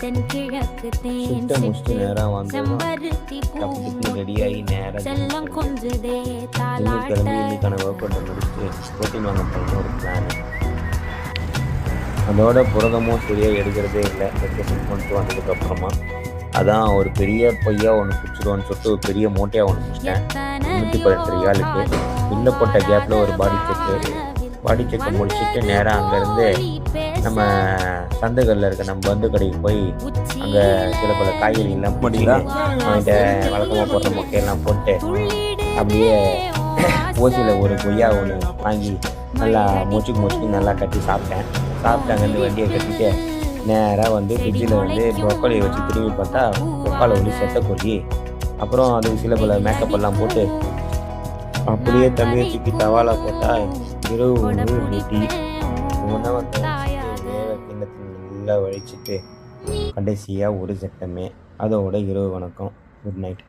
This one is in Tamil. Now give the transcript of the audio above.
தென்கிழக்கு தேன் சுட்ட முடிச்சுட்டு நேராக வந்து செம்பருத்தி பூ ரெடியாகி நேராக செல்லம் கொஞ்சதே ஜிம்முக்கு தாலாட்ட கிளம்பி இன்னைக்கான ஒர்க் அவுட்டை முடிச்சுட்டு ப்ரோட்டீன் வாங்க போகணும் ஒரு பிளான். அதோட புரதமும் சரியாக எடுக்கிறதே இல்லை எக்ஸசைஸ் பண்ணிட்டு வந்ததுக்கப்புறமா. அதான் ஒரு பெரிய பையா ஒன்று பிடிச்சிடுவோன்னு சொல்லிட்டு ஒரு பெரிய மூட்டையாக ஒன்று பிடிச்சிட்டேன். 318 ரியாலுக்கு வெளில போட்ட கேப்பில் ஒரு பாடி செக்கை முடிச்சுட்டு நேராக அங்கேருந்து நம்ம சந்தைகளில் இருக்க நம்ம பந்து கடைக்கு போய் அங்கே சில பல காய்கறிலாம் முடியல அவன்கிட்ட வழக்கமாக போடுற மொக்கையெல்லாம் போட்டு அப்படியே ஓசியில் ஒரு கொய்யா ஒன்று வாங்கி நல்லா மூச்சுக்கு நல்லா கட்டி சாப்பிட்டேன். அங்கேருந்து வண்டியை கட்டிட்டு நேராக வந்து ஃப்ரிட்ஜில் வந்து ப்ரொக்கோலியை வச்சு திரும்பி பார்த்தா ப்ரொக்காலை வந்து செத்தக்கொல்லி, அப்புறம் அது சில பல மேக்கப் எல்லாம் போட்டு அப்படியே தண்ணியை தூக்கி தவாலை போட்டால் இரவு வந்து ரெடி. உணவை கிண்ணத்தில் நல்லா வழிச்சிட்டு கடைசியாக ஒரு சட்டமே. அதோட இரவு வணக்கம். Good night.